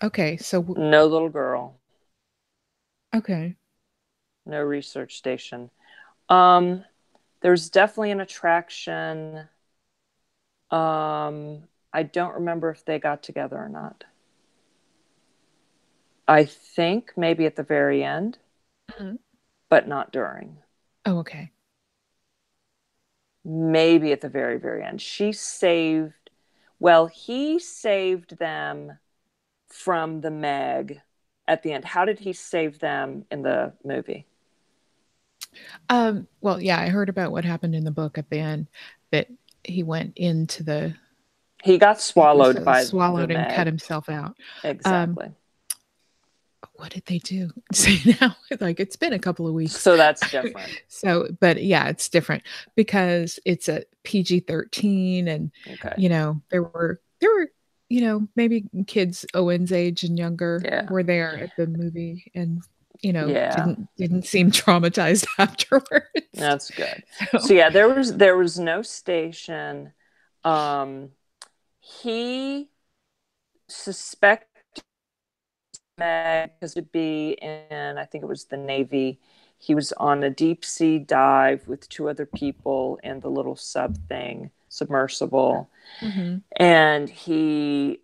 Okay. So, No little girl. okay. No research station. Um, there's definitely an attraction. I don't remember if they got together or not. I think maybe at the very end, Mhm. but not during. Oh, okay. Maybe at the very, very end. Well, he saved them from the Meg at the end. How did he save them in the movie? Well, yeah, I heard about what happened in the book at the end that he went into the He got he was swallowed by the swallowed and cut Meg. himself out. Um, Exactly. what did they do? See now, like it's been a couple of weeks. So that's different. So, but yeah, it's different because it's a PG-13 and Okay. there were maybe kids Owen's age and younger Yeah. were there at the movie and Yeah. didn't seem traumatized afterwards. That's good. So, So yeah, there was no station. Um he suspected Meg because it'd be in, I think it was the Navy. He was on a deep sea dive with two other people in the little sub thing, submersible, mhm. and he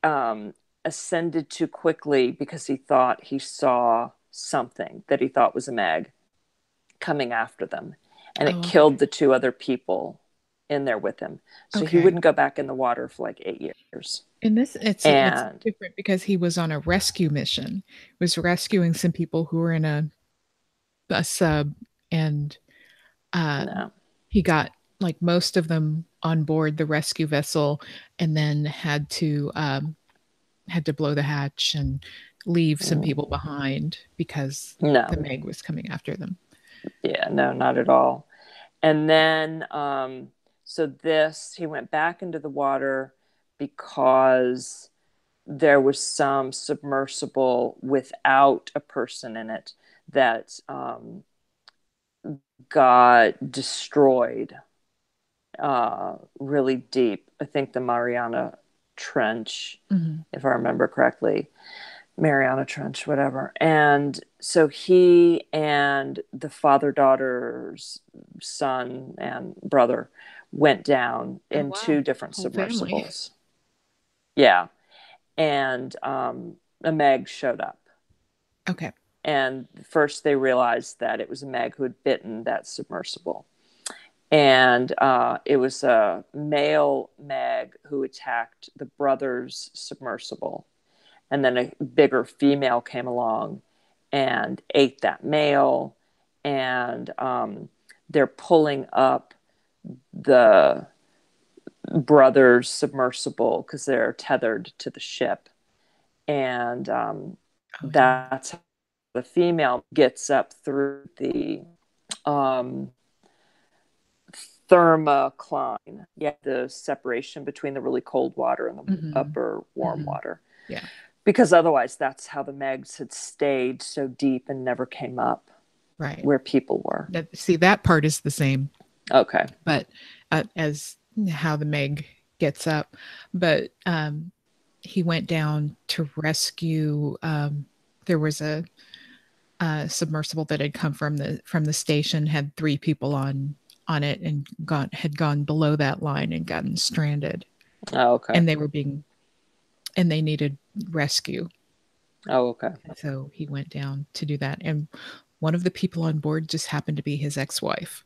um, ascended too quickly because he thought he saw something that he thought was a Meg coming after them, and it Oh, okay. killed the two other people in there with him. So he Okay. wouldn't go back in the water for like 8 years. In this, it's And different because he was on a rescue mission. He was rescuing some people who were in a sub, and um, no, he got like most of them on board the rescue vessel, and then had to blow the hatch and leave some people behind because no, the Meg was coming after them. yeah, no, not at all. And then, so he went back into the water because there was some submersible without a person in it that got destroyed really deep. I think the Mariana Trench, Mhm. if I remember correctly. Mariana Trench, whatever. And so he and the father daughter's son and brother went down Oh in wow, two different whole family. submersibles. Yeah. And a Meg showed up. Okay. And first they realized that it was a Meg who had bitten that submersible. And it was a male Meg who attacked the brother's submersible, and then a bigger female came along and ate that male, and they're pulling up the brothers submersible because they're tethered to the ship, and Oh yeah. that's how the female gets up through the um, thermocline, yeah, the separation between the really cold water and the Hmm. upper warm Hmm. water, Yeah. because otherwise that's how the Megs had stayed so deep and never came up Right. where people were. See, that part is the same, Okay. but as how the Meg gets up, but he went down to rescue. There was a submersible that had come from the station, had three people on it, and had gone below that line and gotten stranded, Oh, okay. and they needed rescue. Oh, okay. So he went down to do that, and one of the people on board just happened to be his ex-wife.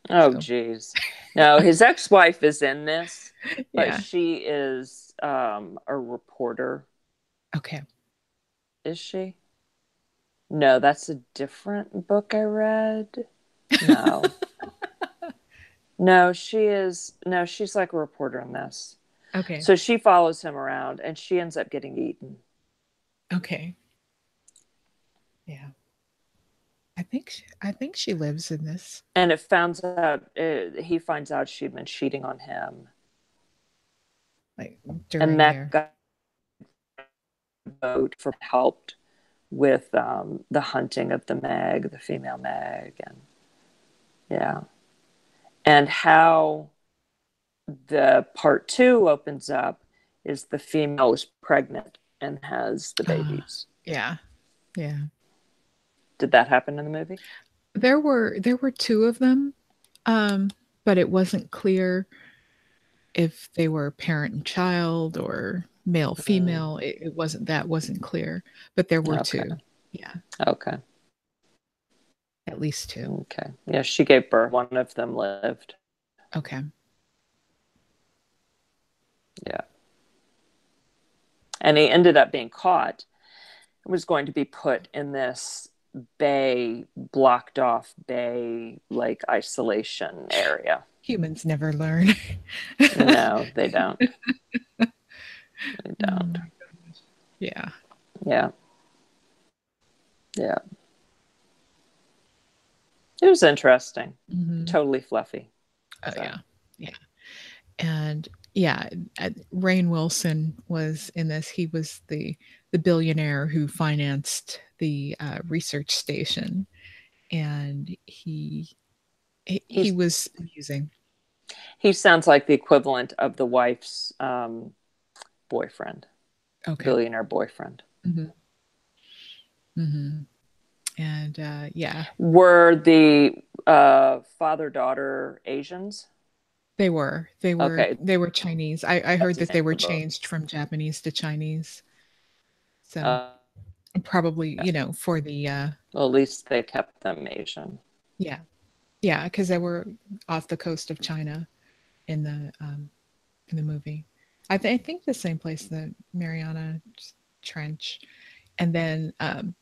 Oh, So geez. No, his ex-wife is in this, but yeah, she is a reporter. okay. Is she? No, that's a different book I read. No. No, she is. No, she's like a reporter in this. Okay. So she follows him around and she ends up getting eaten. Okay. Yeah. I think she lives in this, And he finds out she'd been cheating on him. like And during that their got vote for helped with the hunting of the Meg, the female Meg. And yeah. And how the part two opens up is the female is pregnant and has the Ah, babies. yeah, yeah. Did that happen in the movie? There were 2 of them, um, but it wasn't clear if they were parent and child or male, Mm, female. It wasn't that wasn't clear, but there were okay. 2. Yeah, Okay. at least 2. Okay. Yeah, she gave birth. One of them lived. Okay. Yeah. And he ended up being caught. It was going to be put in this bay, blocked off bay, like isolation area. Humans never learn. No, they don't. They Oh don't. my gosh. Yeah. Yeah. Yeah. It was interesting. Mhm. Totally fluffy. Oh, So yeah. Yeah. And yeah, Rainn Wilson was in this. He was the billionaire who financed the research station, and he he's was amusing. he sounds like the equivalent of the wife's boyfriend, Okay. billionaire boyfriend. Hmm. Hmm. And yeah, Were the father daughter Asians? they were Okay, they were Chinese. I that's heard the that same they were for both. changed from Japanese to Chinese. So Uh, probably yeah. for the Well, at least they kept them Asian. yeah, yeah, because they were off the coast of China in the movie. I think the same place, the Mariana Trench, and then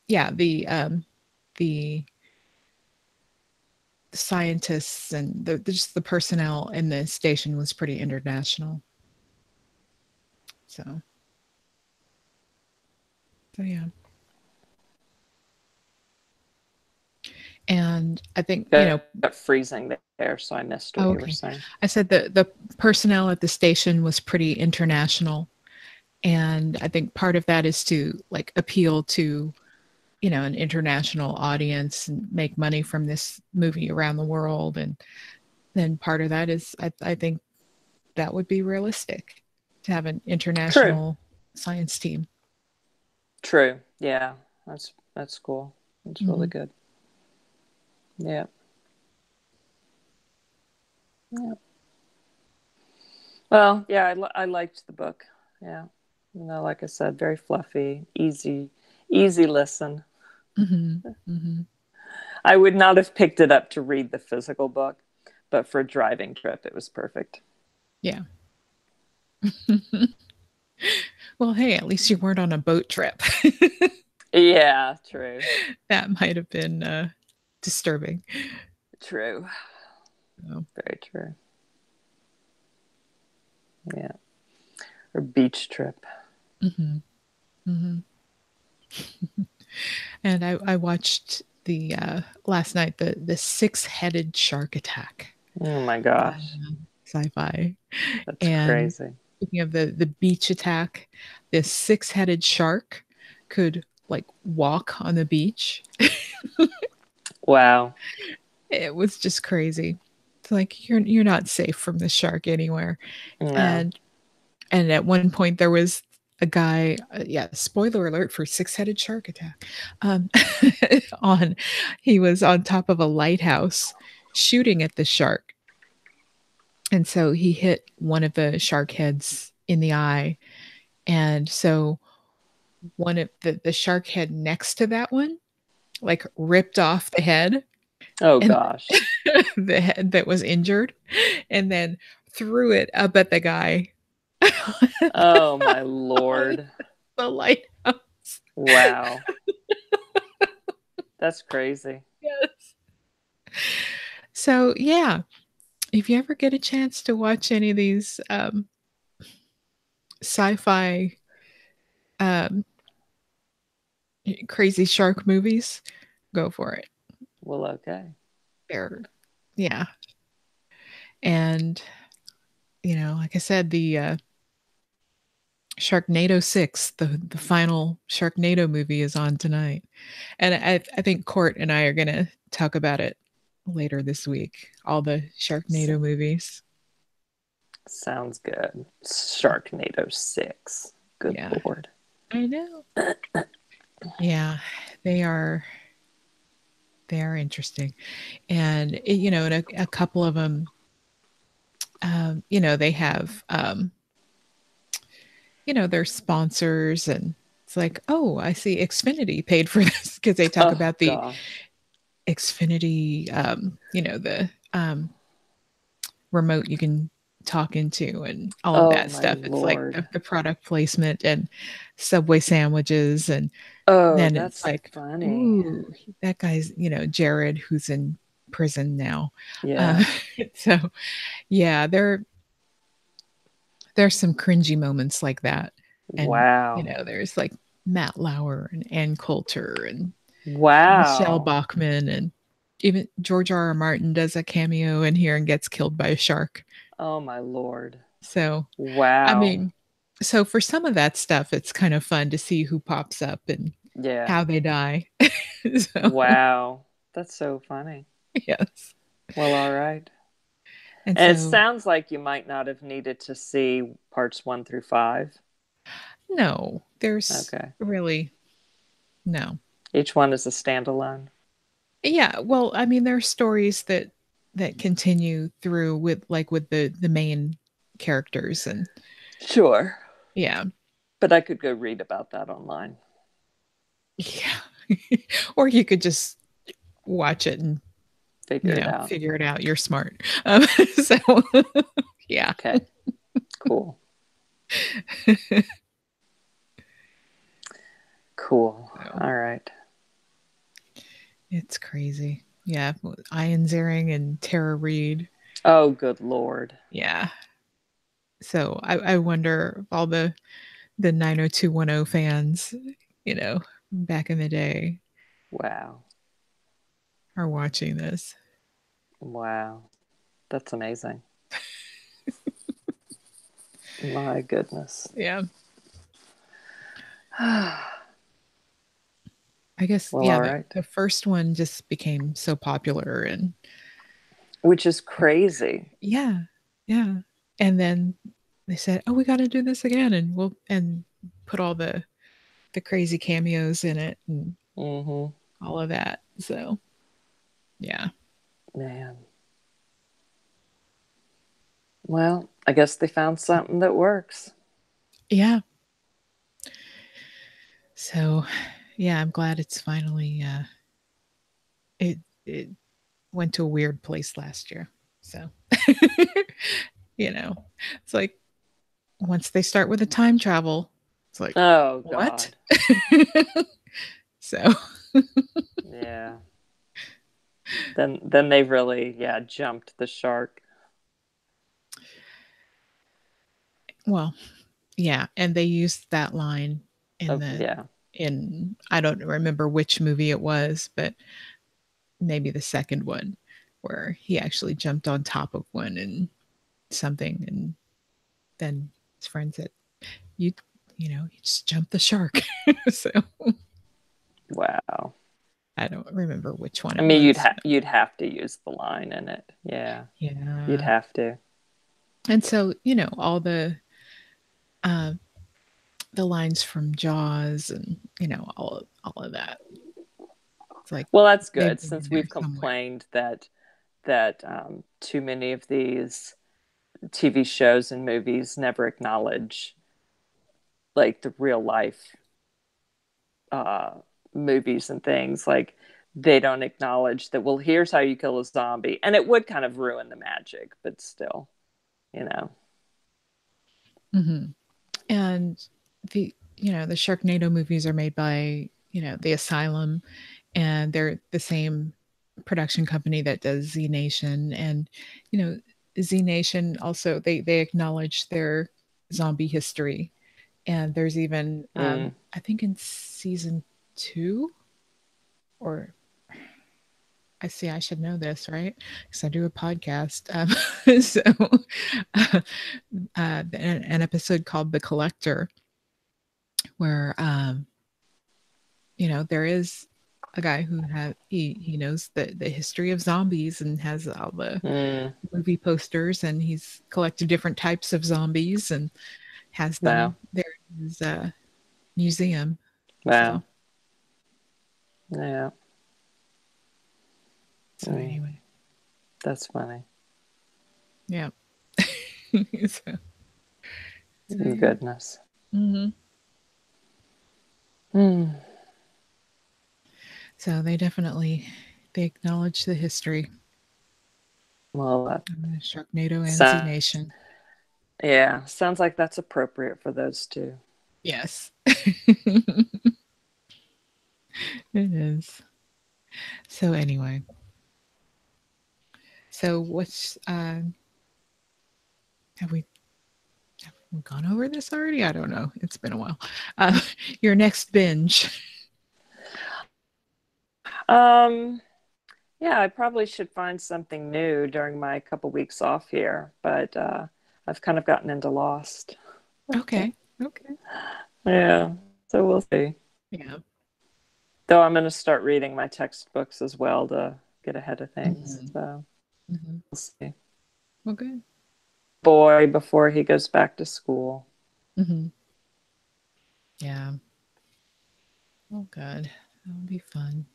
yeah, the scientists and just the personnel in the station was pretty international. So yeah, and I think Got freezing there, so I missed what oh, you were okay. saying. I said the personnel at the station was pretty international, and I think part of that is to like appeal to an international audience and make money from this movie around the world. And then part of that is I think that would be realistic to have an True. international science team. True. Yeah, that's cool. That's really Hmm. good. Yeah. Yeah. Well, yeah, I liked the book. Yeah. Like I said, very fluffy, easy listen. Hmm. Hmm. I would not have picked it up to read the physical book, but for a driving trip, it was perfect. Yeah. Well, hey, at least you weren't on a boat trip. Yeah, true. That might have been disturbing. True. So, Very true. Yeah. Or beach trip. hmm. Hmm. And I watched the last night the six-headed shark attack Oh my on gosh. sci-fi. That's And crazy. speaking of the beach attack, this six-headed shark could like walk on the beach. Wow. It was just crazy. It's like you're not safe from the shark anywhere. No. And at one point there was a guy, yeah, spoiler alert for six-headed shark attack. Um, on he was on top of a lighthouse shooting at the shark. And so he hit one of the shark heads in the eye. And so one of the shark head next to that one like ripped off the head Oh and gosh. the head that was injured and then threw it up at the guy Oh my on Lord. the lighthouse. Wow. That's crazy. Yes. So yeah, if you ever get a chance to watch any of these sci-fi um, crazy shark movies, go for it. Well, okay. They're yeah, and like I said, the Sharknado 6, the final Sharknado movie is on tonight. And I think Court and I are going to talk about it later this week, all the So, Sharknado movies. Sounds good. Sharknado 6. Good Yeah, Lord. I know. Yeah, they are they are interesting, and and a couple of them, they have their sponsors, and it's like, oh, I see Xfinity paid for this because they talk Oh, about the gosh. Xfinity, the remote you can talk into and all of Oh, that my stuff. It's like Lord. the product placement and Subway sandwiches. And Oh, then it's that's like, funny. ooh, that guy's, Jared, who's in prison now. Uh, Yeah. so yeah, there's some cringy moments like that. And, Wow. there's like Matt Lauer and Ann Coulter and Michelle Wow. Bachman, and even George R. R. Martin does a cameo in here and gets killed by a shark. Oh, my Lord. So, I Wow. mean, so for some of that stuff, it's kind of fun to see who pops up and Yeah. how they die. So, Wow. That's so funny. yes. Well, all right. And And it so, sounds like you might not have needed to see parts 1 through 5. no, there's Okay. really no. Each one is a standalone. Yeah, well, I mean, there are stories that continue through with the main characters, and Sure. yeah. But I could go read about that online. Yeah. Or you could just watch it and Figure it out. figure it out. You're smart. So yeah. Okay. Cool. Cool. So All right. it's crazy. Yeah. Ian Ziering and Tara Reid. Oh, good Lord. Yeah. So I wonder if all the 90210 fans, back in the day Wow. are watching this. Wow. That's amazing. My goodness. Yeah. Well, I guess, yeah, all the, right. the first one just became so popular, and Which is crazy. yeah. Yeah. And then they said, "Oh, we got to do this again, and we'll put all the crazy cameos in it and Mm-hmm. all of that." So, yeah. Man. Well, I guess they found something that works. Yeah. So, yeah, I'm glad it's finally it went to a weird place last year. So, you know, it's like once they start with the time travel, it's like, Oh, what? God. So, Yeah. Then they really, yeah, jumped the shark. well, yeah, and they used that line in Of the yeah. in I don't remember which movie it was, but maybe the second one where he actually jumped on top of one and something, and then his friend said, you you just jumped the shark." So Wow. I don't remember which one I it mean, was. you'd have to use the line in it. Yeah. You'd Yeah. have to. And so, all uh the lines from Jaws, and all of that, it's like Well, that's they've good been in since there we've somewhere. complained that too many of these TV shows and movies never acknowledge like the real life uh, movies and things. Like they don't acknowledge that. Well, here's how you kill a zombie, and it would kind of ruin the magic, but still, you know. Mhm. And the Sharknado movies are made by, the Asylum, and they're the same production company that does Z Nation. And, you know, Z Nation also, they acknowledge their zombie history. And there's even Mm. I think in season 2, or I see, I should know this, right? Because I do a podcast. So an episode called The Collector, where there is a guy who he knows the history of zombies and has all the Mm, movie posters, and he's collected different types of zombies and has wow. them there in his museum. Wow. So Yeah. so Mm, anyway, that's funny. yeah. so, so yeah. Goodness. Hmm. Hmm. So they acknowledge the history Well, that of the Sharknado and Z sounds, Nation. yeah, sounds like that's appropriate for those two. Yes, it is. So anyway, so what's have we gone over this already? I don't know. It's been a while. Uh, your next binge. Um, yeah, I probably should find something new during my couple weeks off here, but I've kind of gotten into Lost. Okay. Okay. Yeah, so we'll see. Yeah. Though I'm going to start reading my textbooks as well to get ahead of things. Hmm. So Hmm. we'll see. Well, good. Boy, before he goes back to school. Hmm. Yeah. Oh, good. That'll be fun.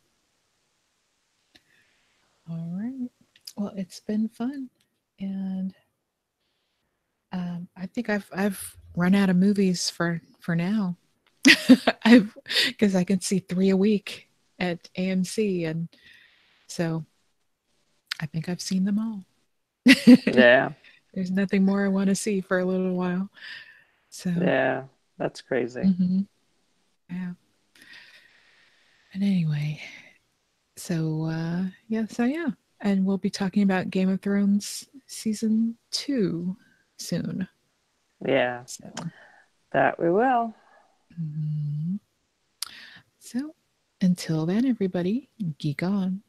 All right. Well, it's been fun, and I think I've run out of movies for now. I've because I can see 3 a week at AMC, and so I think I've seen them all. Yeah, There's nothing more I want to see for a little while. So, yeah, that's crazy. mhm, yeah. And anyway, so yeah, and we'll be talking about Game of Thrones season 2 soon. Yeah, So, that we will. mhm. So until then, everybody, geek on.